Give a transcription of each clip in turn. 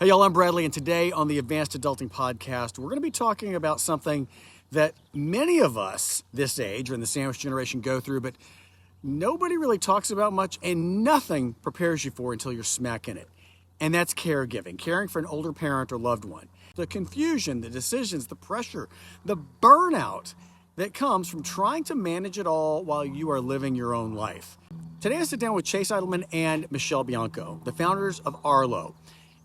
Hey, y'all, I'm Bradley, and today on the Advanced Adulting Podcast, we're going to be talking about something that many of us this age or in the sandwich generation go through, but nobody really talks about much and nothing prepares you for until you're smack in it. And that's caregiving, caring for an older parent or loved one. The confusion, the decisions, the pressure, the burnout that comes from trying to manage it all while you are living your own life. Today I sit down with Chase Idlemen and Michelle Bianco, the founders of ARLOW.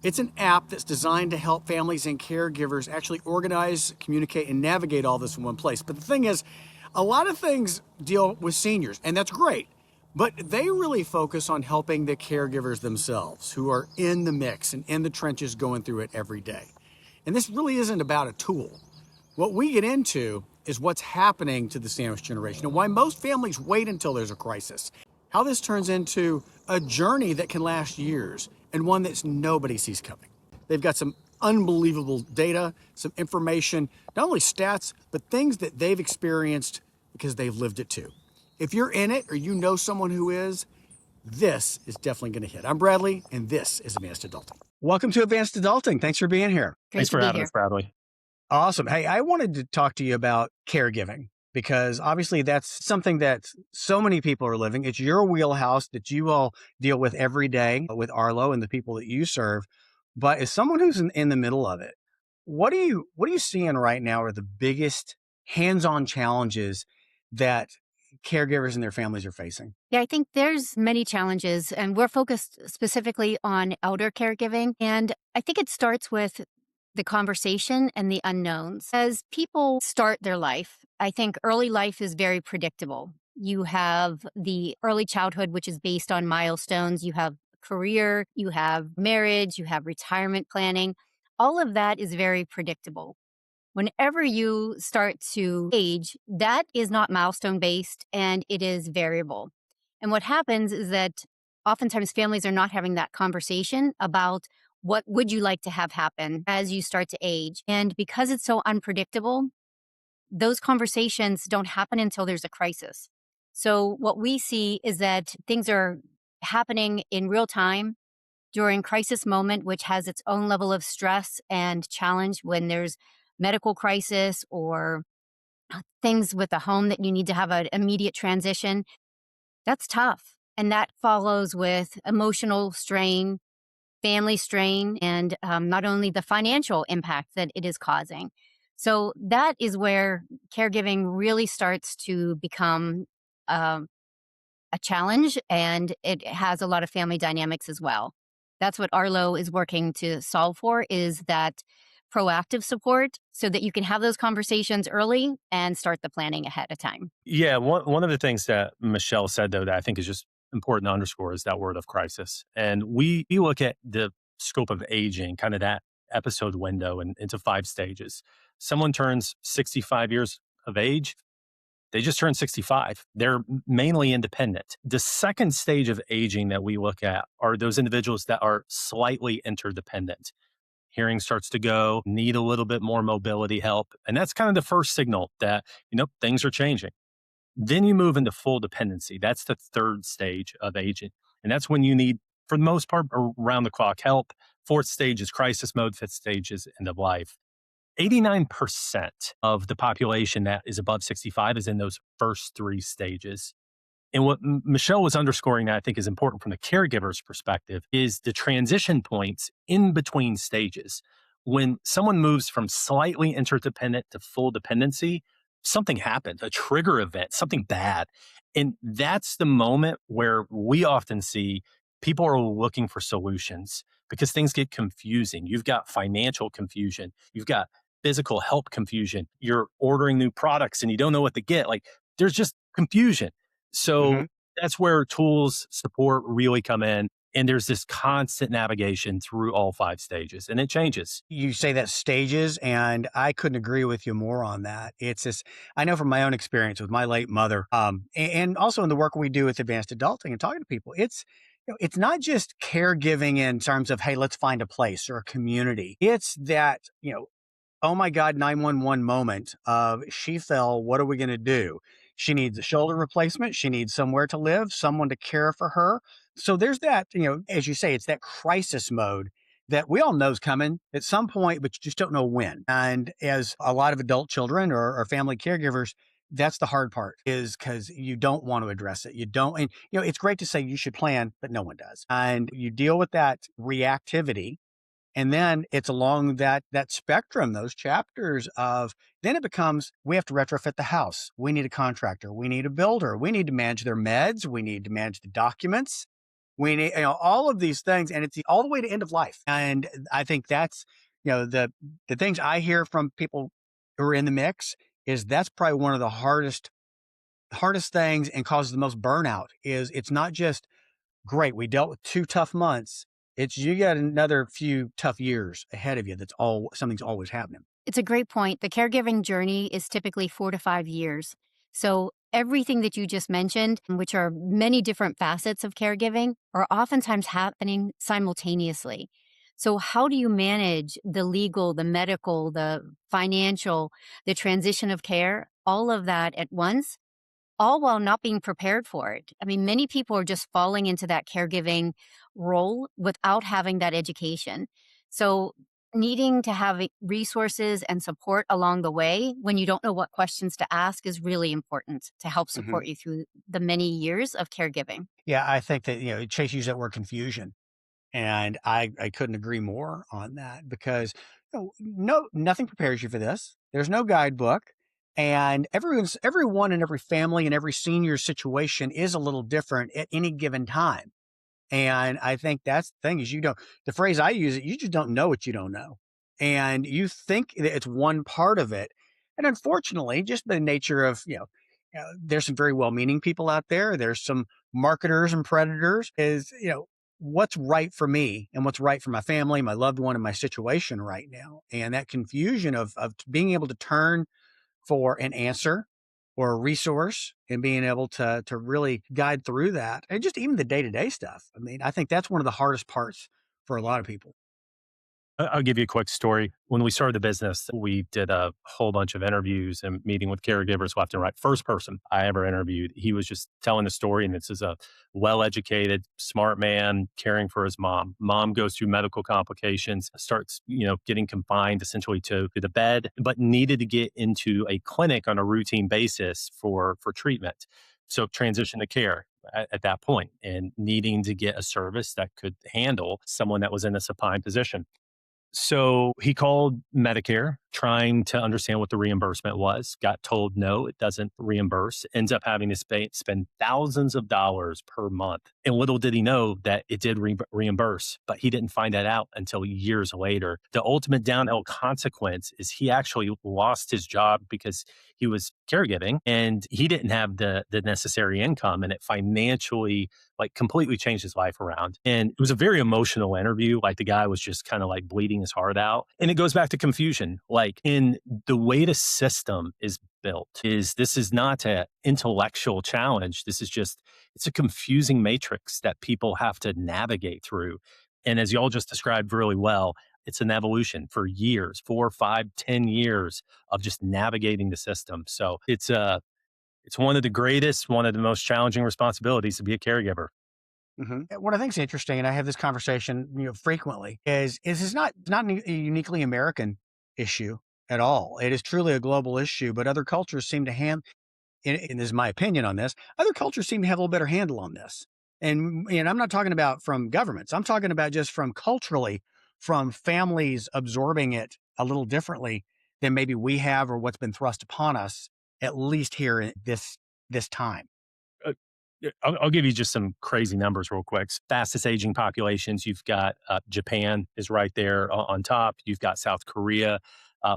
It's an app that's designed to help families and caregivers actually organize, communicate, and navigate all this in one place. But the thing is, a lot of things deal with seniors, and that's great. But they really focus on helping the caregivers themselves, who are in the mix and in the trenches going through it every day. And this really isn't about a tool. What we get into is what's happening to the sandwich generation and why most families wait until there's a crisis. How this turns into a journey that can last years and one that nobody sees coming. They've got some unbelievable data, some information, not only stats, but things that they've experienced because they've lived it too. If you're in it or you know someone who is, this is definitely going to hit. I'm Bradley, and this is Advanced Adulting. Welcome to Advanced Adulting. Thanks for being here. Thanks for having us, Bradley. Awesome. Hey, I wanted to talk to you about caregiving because obviously that's something that so many people are living. It's your wheelhouse that you all deal with every day with ARLOW and the people that you serve. But as someone who's in the middle of it, what are you seeing right now are the biggest hands-on challenges that caregivers and their families are facing? Yeah, I think there's many challenges, and we're focused specifically on elder caregiving. And I think it starts with the conversation and the unknowns. As people start their life, I think early life is very predictable. You have the early childhood, which is based on milestones. You have career, you have marriage, you have retirement planning. All of that is very predictable. Whenever you start to age, that is not milestone based and it is variable. And what happens is that oftentimes families are not having that conversation about what would you like to have happen as you start to age. And because it's so unpredictable, those conversations don't happen until there's a crisis. So what we see is that things are happening in real time during crisis moment, which has its own level of stress and challenge when there's medical crisis or things with the home that you need to have an immediate transition. That's tough. And that follows with emotional strain, family strain, and not only the financial impact that it is causing. So that is where caregiving really starts to become a challenge, and it has a lot of family dynamics as well. That's what ARLOW is working to solve for, is that proactive support so that you can have those conversations early and start the planning ahead of time. Yeah, one of the things that Michelle said, though, that I think is just important to underscore is that word of crisis. And we look at the scope of aging, kind of that episode window, and into 5 stages. Someone turns 65 years of age, they just turned 65. They're mainly independent. The second stage of aging that we look at are those individuals that are slightly interdependent. Hearing starts to go, need a little bit more mobility help. And that's kind of the first signal that, things are changing. Then you move into full dependency. That's the third stage of aging. And that's when you need, for the most part, around the clock help. Fourth stage is crisis mode. Fifth stage is end of life. 89% of the population that is above 65 is in those first 3 stages. And what Michelle was underscoring that I think is important from the caregiver's perspective is the transition points in between stages. When someone moves from slightly interdependent to full dependency, something happens, a trigger event, something bad. And that's the moment where we often see people are looking for solutions because things get confusing. You've got financial confusion. You've got physical health confusion. You're ordering new products and you don't know what to get. Like, there's just confusion. So that's where tools, support really come in. And there's this constant navigation through all 5 stages, and it changes. You say that stages, and I couldn't agree with you more on that. It's this, I know from my own experience with my late mother, and also in the work we do with advanced adulting and talking to people, it's not just caregiving in terms of, hey, let's find a place or a community. It's that, oh my God, 911 moment of she fell, what are we going to do? She needs a shoulder replacement. She needs somewhere to live, someone to care for her. So there's that, as you say, it's that crisis mode that we all know is coming at some point, but you just don't know when. And as a lot of adult children or family caregivers, that's the hard part, is because you don't want to address it. You don't, and it's great to say you should plan, but no one does. And you deal with that reactivity. And then it's along that spectrum, those chapters of, then it becomes, we have to retrofit the house. We need a contractor. We need a builder. We need to manage their meds. We need to manage the documents. We need, all of these things, and it's all the way to end of life. And I think that's, the things I hear from people who are in the mix is that's probably one of the hardest things and causes the most burnout. Is it's not just great, we dealt with 2 tough months. It's you got another few tough years ahead of you. Something's always happening. It's a great point. The caregiving journey is typically 4 to 5 years. So everything that you just mentioned, which are many different facets of caregiving, are oftentimes happening simultaneously. So how do you manage the legal, the medical, the financial, the transition of care, all of that at once? All while not being prepared for it. I mean, many people are just falling into that caregiving role without having that education. So, needing to have resources and support along the way when you don't know what questions to ask is really important to help Mhm. support you through the many years of caregiving. Yeah, I think that, Chase used that word confusion. And I couldn't agree more on that because nothing prepares you for this. There's no guidebook. And everyone in every family and every senior situation is a little different at any given time. And I think that's the thing is the phrase I use it, you just don't know what you don't know. And you think that it's one part of it. And unfortunately, just the nature of, there's some very well-meaning people out there. There's some marketers and predators is, what's right for me and what's right for my family, my loved one, and my situation right now. And that confusion of being able to turn for an answer or a resource and being able to really guide through that and just even the day-to-day stuff. I mean, I think that's one of the hardest parts for a lot of people. I'll give you a quick story. When we started the business, we did a whole bunch of interviews and meeting with caregivers left and right. First person I ever interviewed, he was just telling the story. And this is a well educated, smart man caring for his mom. Mom goes through medical complications, starts, getting confined essentially to the bed, but needed to get into a clinic on a routine basis for treatment. So transition to care at that point and needing to get a service that could handle someone that was in a supine position. So he called Medicare, trying to understand what the reimbursement was. Got told no, it doesn't reimburse. Ends up having to spend thousands of dollars per month. And little did he know that it did reimburse, but he didn't find that out until years later. The ultimate downhill consequence is he actually lost his job because he was caregiving and he didn't have the necessary income, and it financially completely changed his life around. And it was a very emotional interview. Like the guy was just kind of bleeding his heart out. And it goes back to confusion. Like in the way the system is built this is not an intellectual challenge. This is just, it's a confusing matrix that people have to navigate through. And as y'all just described really well, it's an evolution for years, 4, 5, 10 years of just navigating the system. So it's one of the greatest, one of the most challenging responsibilities to be a caregiver. What I think is interesting, and I have this conversation, frequently, is it's not a uniquely American issue at all. It is truly a global issue, but other cultures seem to and this is my opinion on this, other cultures seem to have a little better handle on this. And I'm not talking about from governments. I'm talking about just from culturally, from families absorbing it a little differently than maybe we have or what's been thrust upon us, at least here in this time. Uh, yeah, I'll give you just some crazy numbers real quick. Fastest aging populations, you've got Japan is right there on top. You've got South Korea.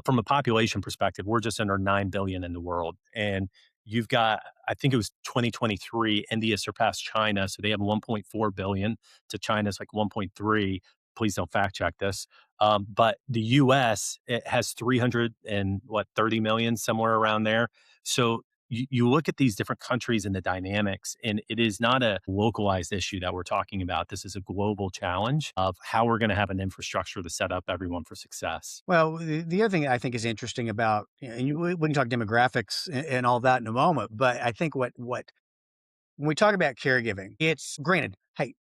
From a population perspective, we're just under 9 billion in the world. And you've got, I think it was 2023, India surpassed China. So they have 1.4 billion to China's 1.3. Please don't fact check this. But the US, it has 30 million, somewhere around there. So you look at these different countries and the dynamics, and it is not a localized issue that we're talking about. This is a global challenge of how we're going to have an infrastructure to set up everyone for success. Well, the other thing I think is interesting about, and we can talk demographics and all that in a moment, but I think what when we talk about caregiving, it's granted, hey,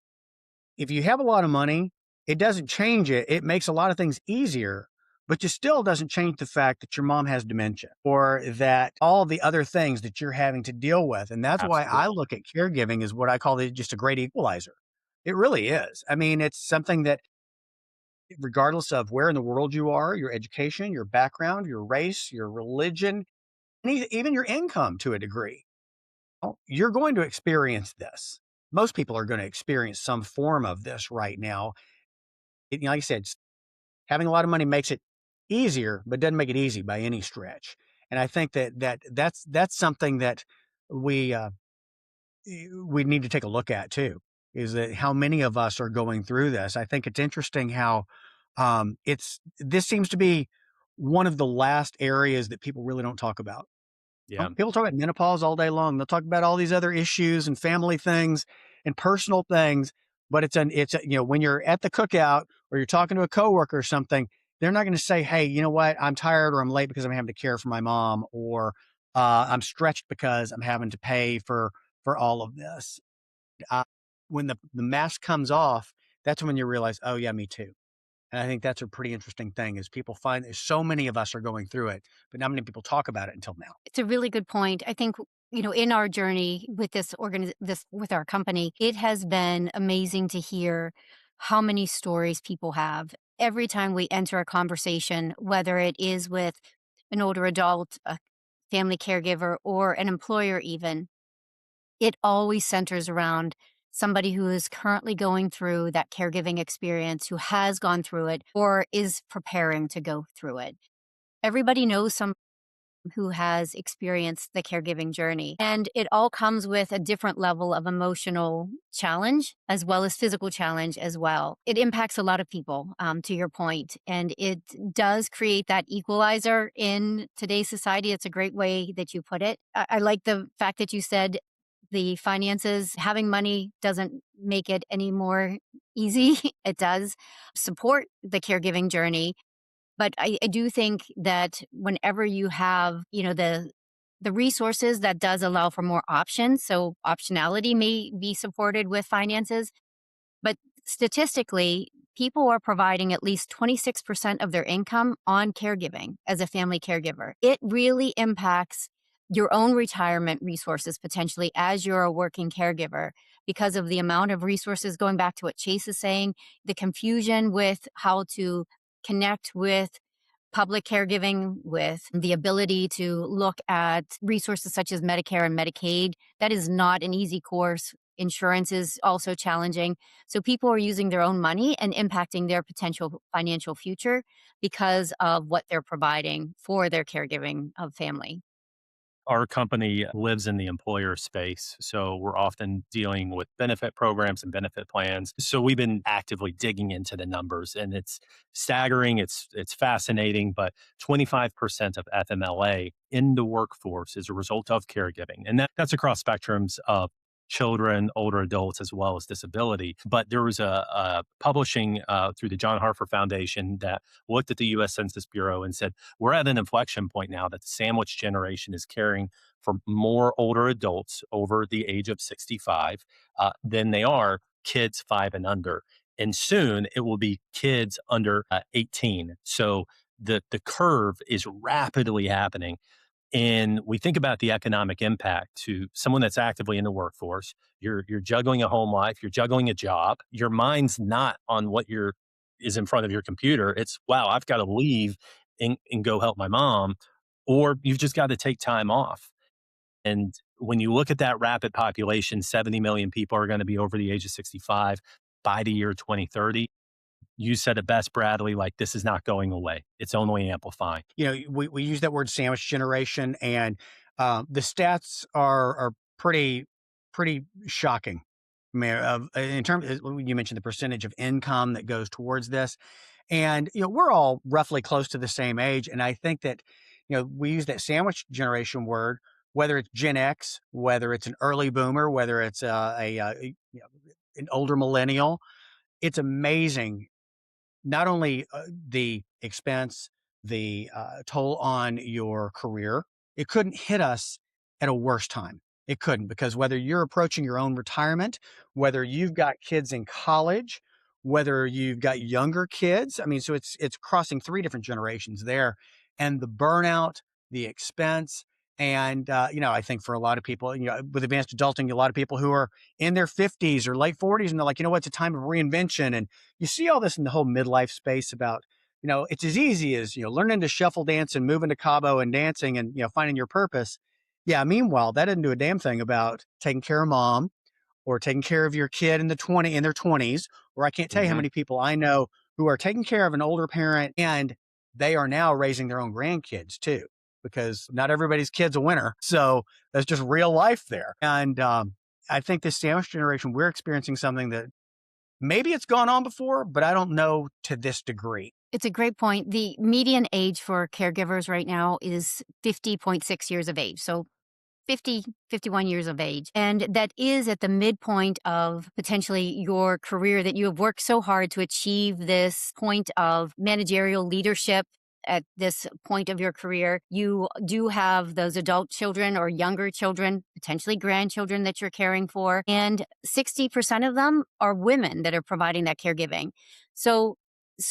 if you have a lot of money It doesn't change it. It makes a lot of things easier, but it still doesn't change the fact that your mom has dementia or that all the other things that you're having to deal with. And that's why I Absolutely. look at caregiving as what I call just a great equalizer. It really is. I mean, it's something that regardless of where in the world you are, your education, your background, your race, your religion, and even your income to a degree, you're going to experience this. Most people are going to experience some form of this right now. Like I said, having a lot of money makes it easier, but doesn't make it easy by any stretch. And I think that's something that we we need to take a look at too. Is that how many of us are going through this? I think it's interesting how it's this seems to be one of the last areas that people really don't talk about. Yeah. People talk about menopause all day long. They'll talk about all these other issues and family things and personal things, but when you're at the cookout or you're talking to a coworker or something, they're not going to say, "Hey, you know what? I'm tired or I'm late because I'm having to care for my mom or I'm stretched because I'm having to pay for all of this." Uh, when the mask comes off, that's when you realize, "Oh yeah, me too." And I think that's a pretty interesting thing is people find that so many of us are going through it, but not many people talk about it until now. It's a really good point. I think, in our journey with this with our company, it has been amazing to hear how many stories people have. Every time we enter a conversation, whether it is with an older adult, a family caregiver, or an employer even, it always centers around somebody who is currently going through that caregiving experience, who has gone through it or is preparing to go through it. Everybody knows some who has experienced the caregiving journey. And it all comes with a different level of emotional challenge as well as physical challenge as well. It impacts a lot of people, to your point, and it does create that equalizer in today's society. It's a great way that you put it. I like the fact that you said the finances, having money doesn't make it any more easy. It does support the caregiving journey, but I do think that whenever you have, the resources, that does allow for more options. So optionality may be supported with finances, but statistically, people are providing at least 26% of their income on caregiving as a family caregiver. It really impacts your own retirement resources potentially as you're a working caregiver because of the amount of resources, going back to what Chase is saying, the confusion with how to connect with public caregiving, with the ability to look at resources such as Medicare and Medicaid. That is not an easy course. Insurance is also challenging. So people are using their own money and impacting their potential financial future because of what they're providing for their caregiving of family. Our company lives in the employer space. So we're often dealing with benefit programs and benefit plans. So we've been actively digging into the numbers and it's staggering. It's fascinating, but 25% of FMLA in the workforce is a result of caregiving. And that's across spectrums of children, older adults, as well as disability. But there was a publishing through the John Harper Foundation that looked at the US Census Bureau and said, we're at an inflection point now that the sandwich generation is caring for more older adults over the age of 65 than they are kids 5 and under. And soon it will be kids under 18. So the curve is rapidly happening. And we think about the economic impact to someone that's actively in the workforce. You're juggling a home life, you're juggling a job. Your mind's not on what you're is in front of your computer. It's wow, I've got to leave and go help my mom, or you've just got to take time off. And when you look at that rapid population, 70 million people are going to be over the age of 65 by the year 2030. You said it best, Bradley, like this is not going away. It's only amplifying. We use that word sandwich generation, and the stats are pretty shocking. In terms, you mentioned the percentage of income that goes towards this, and we're all roughly close to the same age, and I think that we use that sandwich generation word, whether it's Gen X, whether it's an early boomer, whether it's an older millennial. It's amazing not only the expense, the toll on your career, it couldn't hit us at a worse time. It couldn't, because whether you're approaching your own retirement, whether you've got kids in college, whether you've got younger kids. I mean, so it's crossing three different generations there, and the burnout, the expense, and I think for a lot of people, with advanced adulting, a lot of people who are in their 50s or late 40s, and they're like, it's a time of reinvention, and you see all this in the whole midlife space about. It's as easy as, learning to shuffle dance and moving to Cabo and dancing and, finding your purpose. Yeah. Meanwhile, that didn't do a damn thing about taking care of mom or taking care of your kid in their 20s, or I can't tell you how Hmm. many people I know who are taking care of an older parent and they are now raising their own grandkids too, because not everybody's kid's a winner. So that's just real life there. And I think this sandwich generation, we're experiencing something that maybe it's gone on before, but I don't know to this degree. It's a great point. The median age for caregivers right now is 50.6 years of age. So 50, 51 years of age. And that is at the midpoint of potentially your career that you have worked so hard to achieve this point of managerial leadership. At this point of your career, you do have those adult children or younger children, potentially grandchildren that you're caring for. And 60% of them are women that are providing that caregiving. So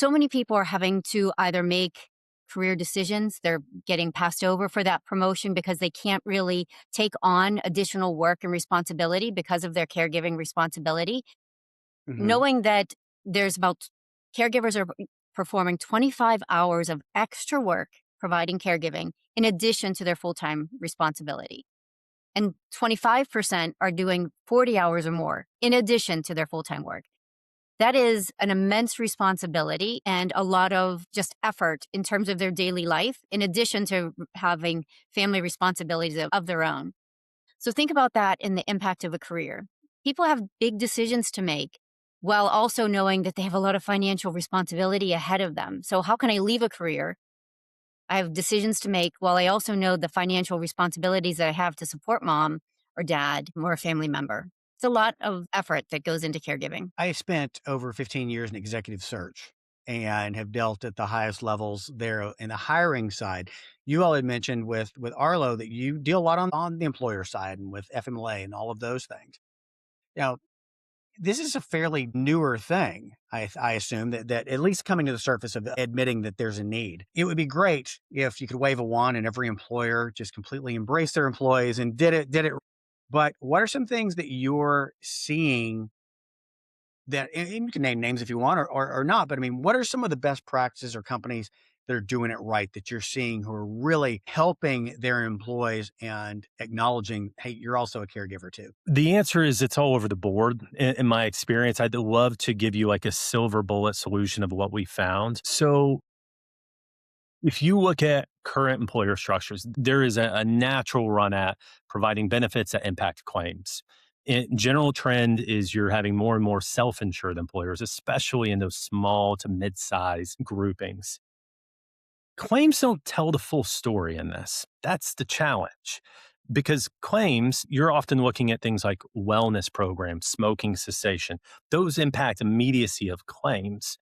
many people are having to either make career decisions. They're getting passed over for that promotion because they can't really take on additional work and responsibility because of their caregiving responsibility. Hmm. Knowing that there's about caregivers are performing 25 hours of extra work providing caregiving in addition to their full-time responsibility. And 25% are doing 40 hours or more in addition to their full-time work. That is an immense responsibility and a lot of just effort in terms of their daily life, in addition to having family responsibilities of their own. So think about that in the impact of a career. People have big decisions to make while also knowing that they have a lot of financial responsibility ahead of them. So, how can I leave a career? I have decisions to make while I also know the financial responsibilities that I have to support mom or dad or a family member. It's a lot of effort that goes into caregiving. I spent over 15 years in executive search and have dealt at the highest levels there in the hiring side. You all had mentioned with Arlo that you deal a lot on the employer side and with FMLA and all of those things. Now, this is a fairly newer thing, I assume, that at least coming to the surface of admitting that there's a need. It would be great if you could wave a wand and every employer just completely embrace their employees and did it. But what are some things that you're seeing that, and you can name names if you want or not, but I mean, what are some of the best practices or companies that are doing it right that you're seeing who are really helping their employees and acknowledging, hey, you're also a caregiver too? The answer is it's all over the board. In my experience, I'd love to give you like a silver bullet solution of what we found. So if you look at current employer structures, there is a natural run at providing benefits that impact claims. General trend is you're having more and more self-insured employers, especially in those small to mid-size groupings. Claims don't tell the full story in this. That's the challenge. Because claims, you're often looking at things like wellness programs, smoking cessation. Those impact immediacy of claims.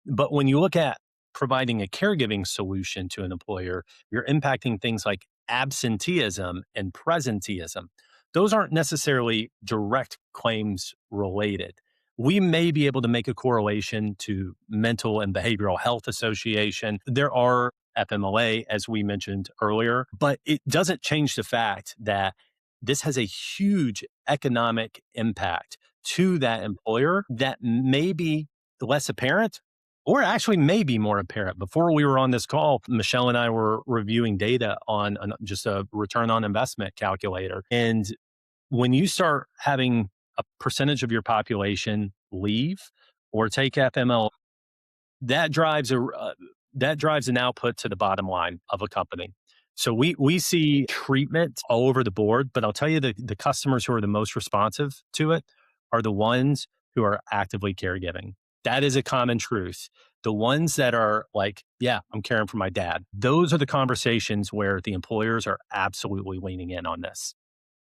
But when you look at providing a caregiving solution to an employer, you're impacting things like absenteeism and presenteeism. Those aren't necessarily direct claims related. We may be able to make a correlation to mental and behavioral health association. There are FMLA, as we mentioned earlier, but it doesn't change the fact that this has a huge economic impact to that employer that may be less apparent or actually may be more apparent. Before we were on this call, Michelle and I were reviewing data on just a return on investment calculator. And when you start having a percentage of your population leave or take FML, that drives that drives an output to the bottom line of a company. So we see treatment all over the board, but I'll tell you the customers who are the most responsive to it are the ones who are actively caregiving. That is a common truth. The ones that are like, yeah, I'm caring for my dad. Those are the conversations where the employers are absolutely leaning in on this.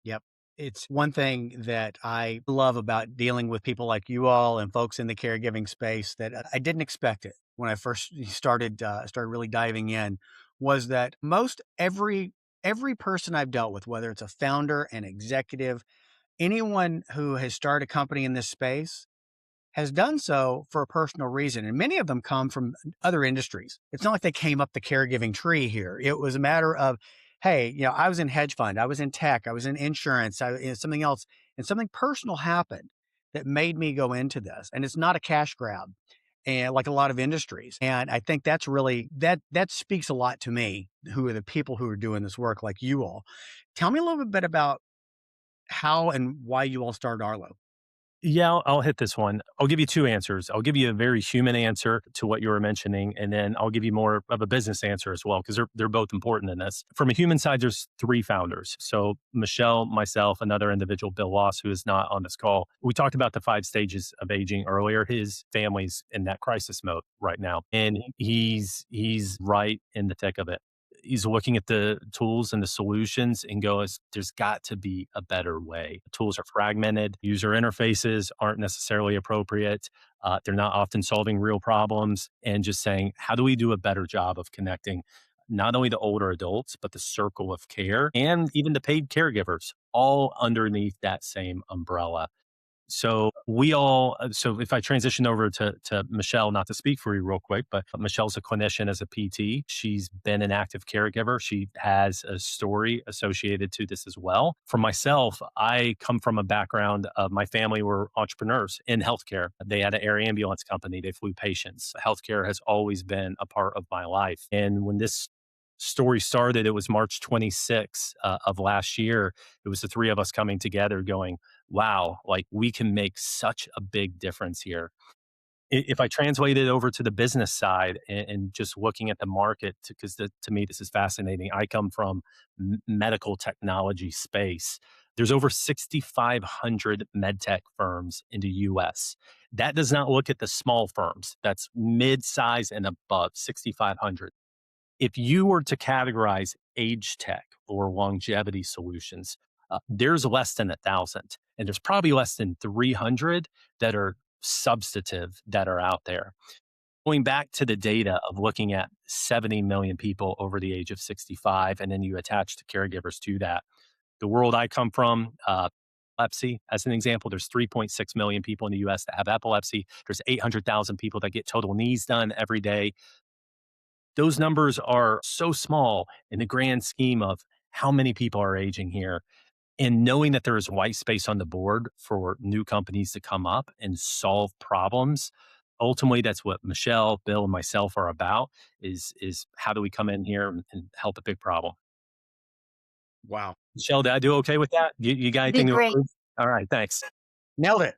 Yep. It's one thing that I love about dealing with people like you all and folks in the caregiving space that I didn't expect it when I first started really diving in was that most every person I've dealt with, whether it's a founder, an executive, anyone who has started a company in this space, has done so for a personal reason. And many of them come from other industries. It's not like they came up the caregiving tree here. It was a matter of, hey, I was in hedge fund, I was in tech, I was in insurance, something else, and something personal happened that made me go into this. And it's not a cash grab, and like a lot of industries. And I think that's really that speaks a lot to me, who are the people who are doing this work like you all. Tell me a little bit about how and why you all started Arlo. Yeah, I'll hit this one. I'll give you two answers. I'll give you a very human answer to what you were mentioning, and then I'll give you more of a business answer as well, because they're both important in this. From a human side, there's three founders. So Michelle, myself, another individual, Bill Loss, who is not on this call. We talked about the five stages of aging earlier. His family's in that crisis mode right now, and he's right in the thick of it. He's looking at the tools and the solutions and goes, there's got to be a better way. The tools are fragmented. User interfaces aren't necessarily appropriate. They're not often solving real problems. And just saying, how do we do a better job of connecting not only the older adults, but the circle of care and even the paid caregivers, all underneath that same umbrella? So if I transition over to Michelle, not to speak for you real quick, but Michelle's a clinician as a PT. She's been an active caregiver. She has a story associated to this as well. For myself, I come from a background of my family were entrepreneurs in healthcare. They had an air ambulance company. They flew patients. Healthcare has always been a part of my life. And when this story started, it was March 26th of last year. It was the three of us coming together going, wow, like we can make such a big difference here. If I translate it over to the business side and just looking at the market, because to me, this is fascinating. I come from medical technology space. There's over 6,500 medtech firms in the US. That does not look at the small firms. That's mid-size and above, 6,500. If you were to categorize age tech or longevity solutions, there's less than 1,000, and there's probably less than 300 that are substantive that are out there. Going back to the data of looking at 70 million people over the age of 65, and then you attach the caregivers to that. The world I come from, epilepsy, as an example, there's 3.6 million people in the US that have epilepsy. There's 800,000 people that get total knees done every day. Those numbers are so small in the grand scheme of how many people are aging here. And knowing that there is white space on the board for new companies to come up and solve problems, ultimately that's what Michelle, Bill, and myself are about is how do we come in here and help a big problem. Wow. Michelle, did I do okay with that? You got You did anything to great. improve? All right, thanks. Nailed it.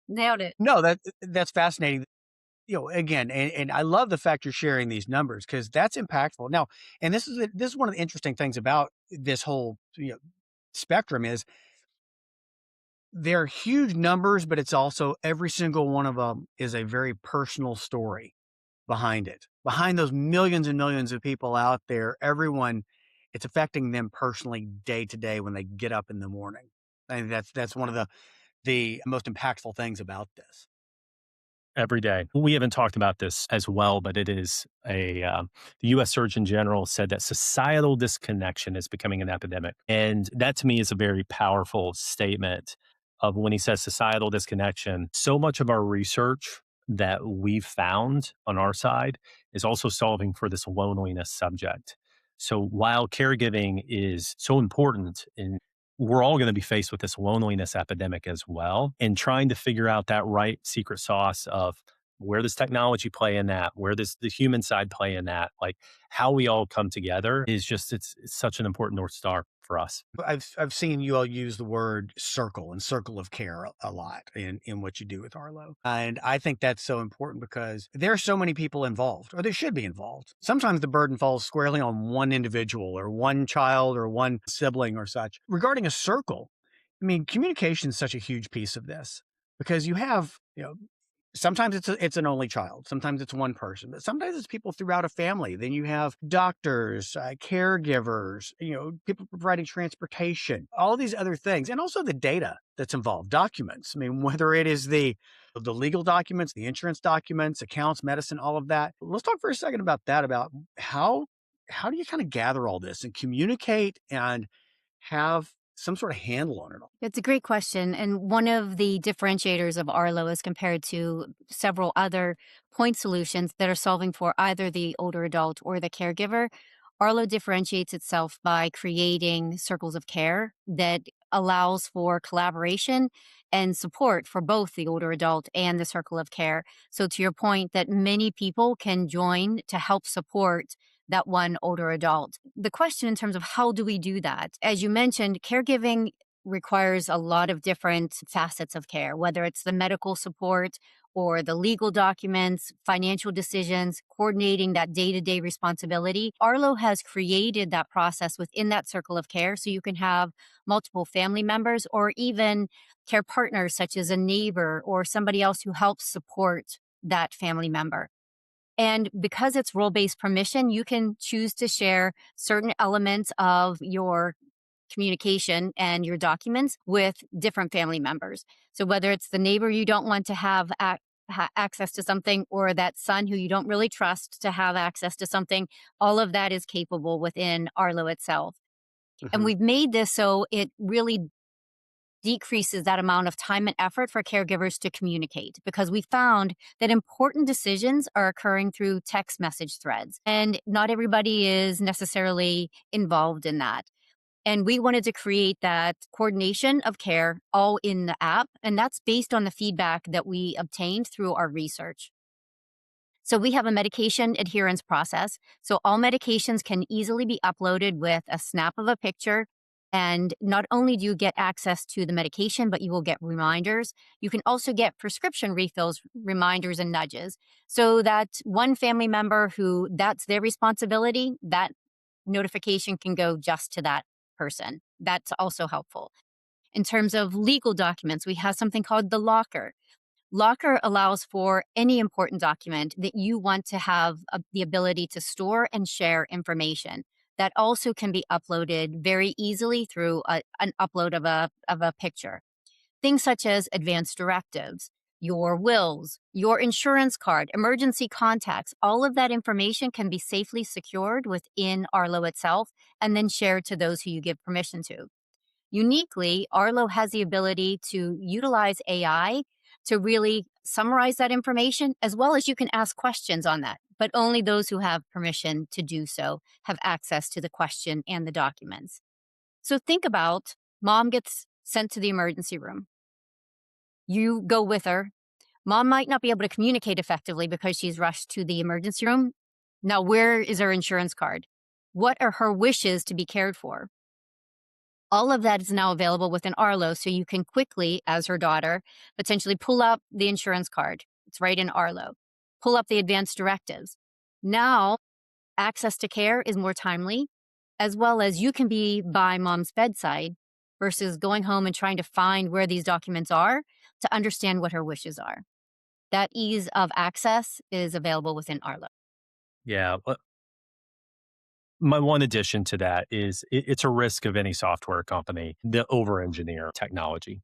Nailed it. No, that's fascinating. Again, and I love the fact you're sharing these numbers because that's impactful. Now, and this is one of the interesting things about this whole spectrum is they're huge numbers, but it's also every single one of them is a very personal story behind it. Behind those millions and millions of people out there, everyone, it's affecting them personally day to day when they get up in the morning. And that's one of the most impactful things about this. Every day. We haven't talked about this as well, but it is the U.S. Surgeon General said that societal disconnection is becoming an epidemic. And that to me is a very powerful statement of when he says societal disconnection. So much of our research that we've found on our side is also solving for this loneliness subject. So while caregiving is so important in we're all going to be faced with this loneliness epidemic as well. And trying to figure out that right secret sauce of where does technology play in that? Where does the human side play in that? Like how we all come together is just, it's such an important North Star for us. I've seen you all use the word circle and circle of care a lot in what you do with Arlo. And I think that's so important because there are so many people involved, or they should be involved. Sometimes the burden falls squarely on one individual or one child or one sibling or such. Regarding a circle, I mean, communication is such a huge piece of this because you have, sometimes it's an only child. Sometimes it's one person, but sometimes it's people throughout a family. Then you have doctors, caregivers, people providing transportation, all these other things, and also the data that's involved, documents. I mean, whether it is the legal documents, the insurance documents, accounts, medicine, all of that. Let's talk for a second about that. About how do you kind of gather all this and communicate and have some sort of handle on it all? It's a great question. And one of the differentiators of Arlo as compared to several other point solutions that are solving for either the older adult or the caregiver, Arlo differentiates itself by creating circles of care that allows for collaboration and support for both the older adult and the circle of care. So to your point that many people can join to help support that one older adult. The question in terms of how do we do that? As you mentioned, caregiving requires a lot of different facets of care, whether it's the medical support or the legal documents, financial decisions, coordinating that day to day responsibility. Arlo has created that process within that circle of care so you can have multiple family members or even care partners, such as a neighbor or somebody else who helps support that family member. And because it's role based permission, you can choose to share certain elements of your communication and your documents with different family members. So whether it's the neighbor you don't want to have access to something or that son who you don't really trust to have access to something, all of that is capable within Arlo itself. And Mhm. we've made this so it really decreases that amount of time and effort for caregivers to communicate because we found that important decisions are occurring through text message threads and not everybody is necessarily involved in that. And we wanted to create that coordination of care all in the app. And that's based on the feedback that we obtained through our research. So we have a medication adherence process. So all medications can easily be uploaded with a snap of a picture. And not only do you get access to the medication, but you will get reminders. You can also get prescription refills, reminders, and nudges. So that one family member who that's their responsibility, that notification can go just to that person. That's also helpful. In terms of legal documents, we have something called the locker. Locker allows for any important document that you want to have the ability to store and share information. That also can be uploaded very easily through an upload of a picture. Things such as advanced directives, your wills, your insurance card, emergency contacts, all of that information can be safely secured within Arlo itself and then shared to those who you give permission to. Uniquely, Arlo has the ability to utilize AI to really summarize that information, as well as you can ask questions on that. But only those who have permission to do so have access to the question and the documents. So think about mom gets sent to the emergency room. You go with her. Mom might not be able to communicate effectively because she's rushed to the emergency room. Now, where is her insurance card? What are her wishes to be cared for? All of that is now available within Arlo, so you can quickly, as her daughter, potentially pull up the insurance card. It's right in Arlo. Pull up the advanced directives. Now, access to care is more timely, as well as you can be by mom's bedside versus going home and trying to find where these documents are to understand what her wishes are. That ease of access is available within Arlo. Yeah. My one addition to that is it's a risk of any software company to over engineer technology.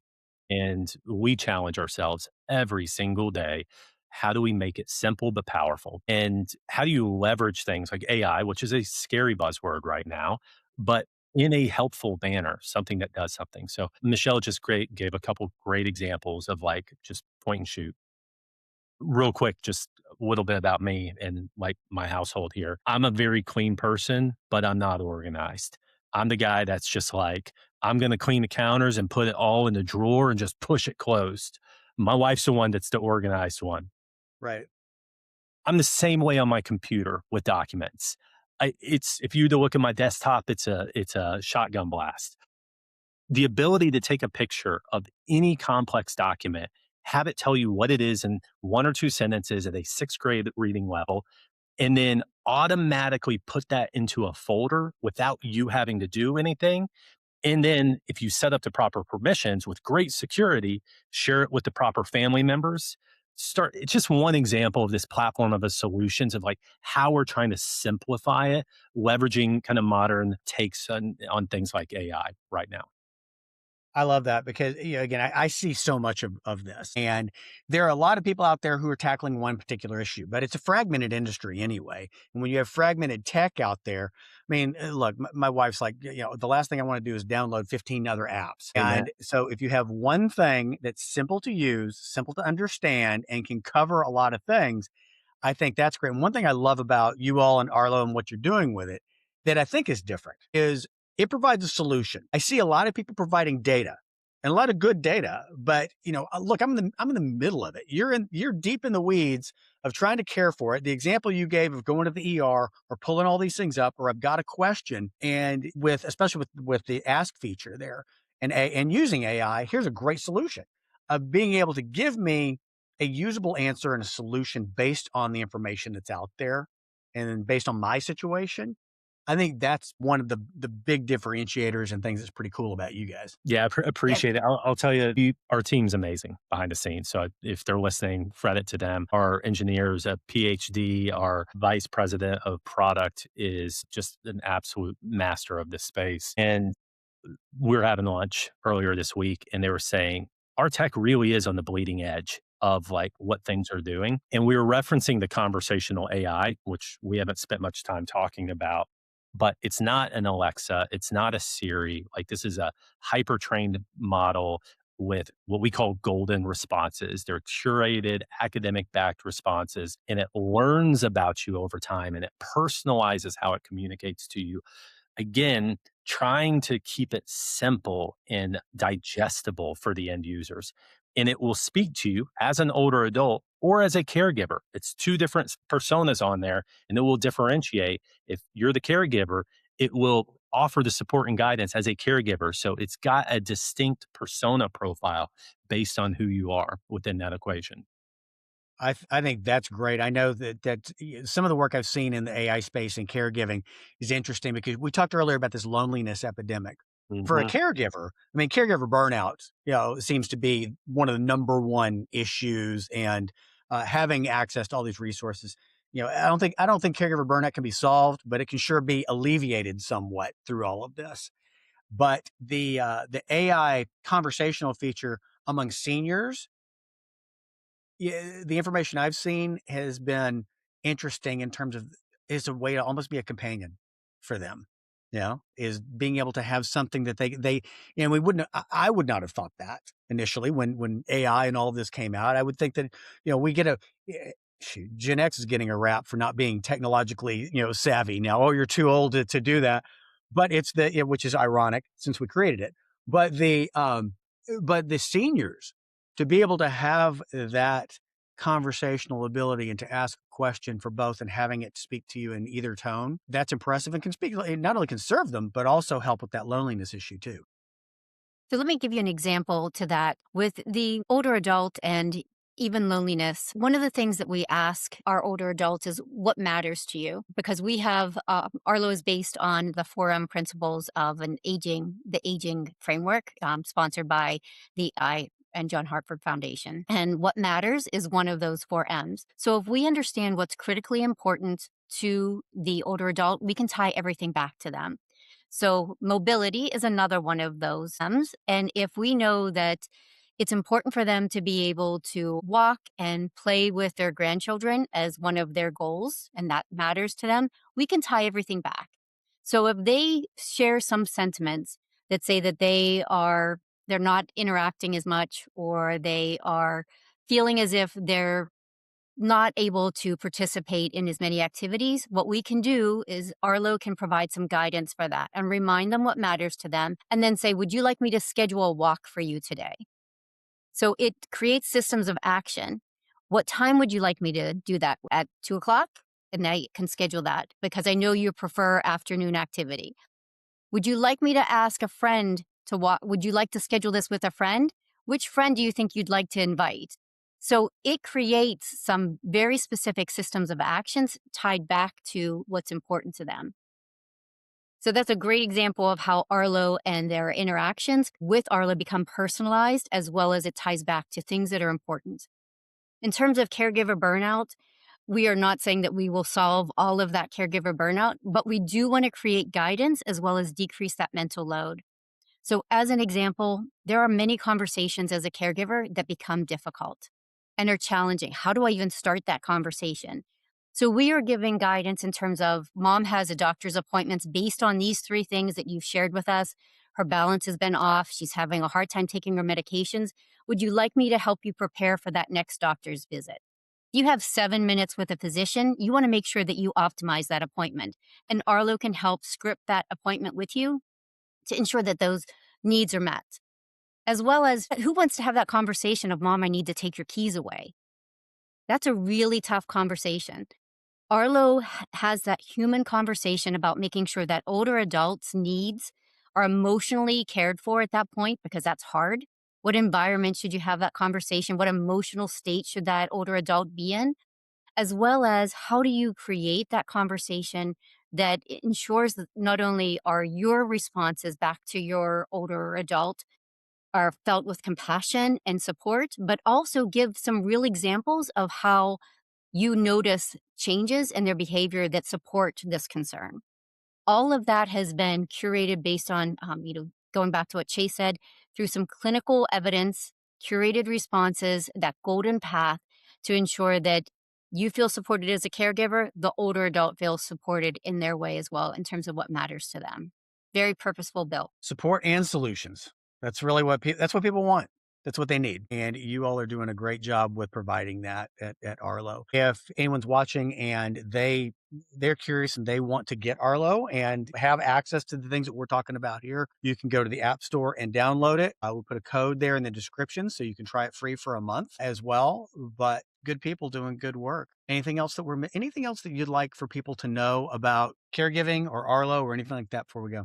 And we challenge ourselves every single day. How do we make it simple but powerful? And how do you leverage things like AI, which is a scary buzzword right now, but in a helpful manner, something that does something. So Michelle just gave a couple great examples of like just point and shoot. Real quick, just a little bit about me and like my household here. I'm a very clean person, but I'm not organized. I'm the guy that's just like, I'm going to clean the counters and put it all in the drawer and just push it closed. My wife's the one that's the organized one. Right. I'm the same way on my computer with documents. It's if you to look at my desktop, it's a shotgun blast. The ability to take a picture of any complex document, have it tell you what it is in one or two sentences at a sixth grade reading level, and then automatically put that into a folder without you having to do anything. And then if you set up the proper permissions with great security, share it with the proper family members. It's just one example of this platform of the solutions of like how we're trying to simplify it, leveraging kind of modern takes on things like AI right now. I love that because, again, I see so much of this. And there are a lot of people out there who are tackling one particular issue, but it's a fragmented industry anyway. And when you have fragmented tech out there, I mean, look, my wife's like, the last thing I want to do is download 15 other apps. Amen. And so if you have one thing that's simple to use, simple to understand, and can cover a lot of things, I think that's great. And one thing I love about you all and Arlo and what you're doing with it that I think is different is it provides a solution. I see a lot of people providing data and a lot of good data, but look, I'm in the middle of it. You're deep in the weeds of trying to care for it. The example you gave of going to the ER or pulling all these things up, or I've got a question, and especially with the ask feature there and using AI, here's a great solution of being able to give me a usable answer and a solution based on the information that's out there and based on my situation. I think that's one of the big differentiators and things that's pretty cool about you guys. Yeah, Yeah. appreciate it. I'll tell you, our team's amazing behind the scenes. So if they're listening, credit to them. Our engineers, a PhD, our vice president of product is just an absolute master of this space. And we were having lunch earlier this week, and they were saying our tech really is on the bleeding edge of like what things are doing. And we were referencing the conversational AI, which we haven't spent much time talking about, but it's not an Alexa, it's not a Siri. Like this is a hyper trained model with what we call golden responses. They're curated, academic backed responses, and it learns about you over time and it personalizes how it communicates to you. Again, trying to keep it simple and digestible for the end users. And it will speak to you as an older adult or as a caregiver. It's two different personas on there, and it will differentiate. If you're the caregiver, it will offer the support and guidance as a caregiver. So it's got a distinct persona profile based on who you are within that equation. I think that's great. I know that some of the work I've seen in the AI space and caregiving is interesting because we talked earlier about this loneliness epidemic. For a Mhm. caregiver, I mean, caregiver burnout, seems to be one of the number one issues, and having access to all these resources. I don't think caregiver burnout can be solved, but it can sure be alleviated somewhat through all of this. But the AI conversational feature among seniors, yeah, the information I've seen has been interesting in terms of is a way to almost be a companion for them. Is being able to have something that they we wouldn't I would not have thought that initially when AI and all of this came out. I would think that, we get shoot, Gen X is getting a rap for not being technologically, savvy now. Oh, you're too old to do that. But which is ironic since we created it. But the seniors to be able to have that conversational ability and to ask a question for both and having it speak to you in either tone, that's impressive and can speak, it not only can serve them, but also help with that loneliness issue too. So let me give you an example to that. With the older adult and even loneliness, one of the things that we ask our older adults is what matters to you? Because we have, Arlo is based on the 4M principles of the aging framework, sponsored by the I and John Hartford Foundation. And what matters is one of those 4Ms. So if we understand what's critically important to the older adult, we can tie everything back to them. So mobility is another one of those Ms. And if we know that it's important for them to be able to walk and play with their grandchildren as one of their goals, and that matters to them, we can tie everything back. So if they share some sentiments that say that they're not interacting as much, or they are feeling as if they're not able to participate in as many activities, what we can do is Arlo can provide some guidance for that and remind them what matters to them, and then say, would you like me to schedule a walk for you today? So it creates systems of action. What time would you like me to do that? At 2 o'clock? And I can schedule that because I know you prefer afternoon activity. Would you like me to ask a friend to walk? Would you like to schedule this with a friend? Which friend do you think you'd like to invite? So it creates some very specific systems of actions tied back to what's important to them. So that's a great example of how Arlo and their interactions with Arlo become personalized, as well as it ties back to things that are important. In terms of caregiver burnout, we are not saying that we will solve all of that caregiver burnout, but we do want to create guidance as well as decrease that mental load. So, as an example, there are many conversations as a caregiver that become difficult and are challenging. How do I even start that conversation? So, we are giving guidance in terms of mom has a doctor's appointments based on these three things that you've shared with us. Her balance has been off. She's having a hard time taking her medications. Would you like me to help you prepare for that next doctor's visit? You have 7 minutes with a physician. You want to make sure that you optimize that appointment. And Arlo can help script that appointment with you to ensure that those needs are met. As well as who wants to have that conversation of, Mom, I need to take your keys away? That's a really tough conversation. Arlo has that human conversation about making sure that older adults' needs are emotionally cared for at that point, because that's hard. What environment should you have that conversation? What emotional state should that older adult be in? As well as how do you create that conversation that ensures that not only are your responses back to your older adult are felt with compassion and support, but also give some real examples of how you notice changes in their behavior that support this concern. All of that has been curated based on, going back to what Chase said, through some clinical evidence, curated responses, that golden path to ensure that you feel supported as a caregiver, the older adult feels supported in their way as well in terms of what matters to them. Very purposeful bill. Support and solutions. That's really that's what people want. That's what they need. And you all are doing a great job with providing that at Arlo. If anyone's watching and they're curious and they want to get Arlo and have access to the things that we're talking about here, you can go to the App Store and download it. I will put a code there in the description so you can try it free for a month as well. But good people doing good work. Anything else that you'd like for people to know about caregiving or Arlo or anything like that before we go?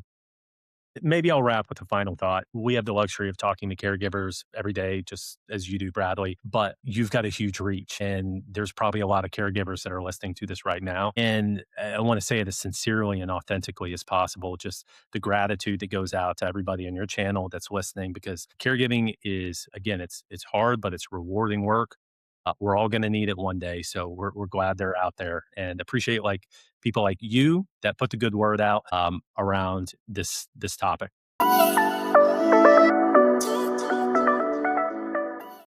Maybe I'll wrap with a final thought. We have the luxury of talking to caregivers every day, just as you do, Bradley, but you've got a huge reach, and there's probably a lot of caregivers that are listening to this right now. And I want to say it as sincerely and authentically as possible, just the gratitude that goes out to everybody on your channel that's listening, because caregiving is, again, it's hard, but it's rewarding work. We're all going to need it one day. So we're glad they're out there, and appreciate like people like you that put the good word out around this topic.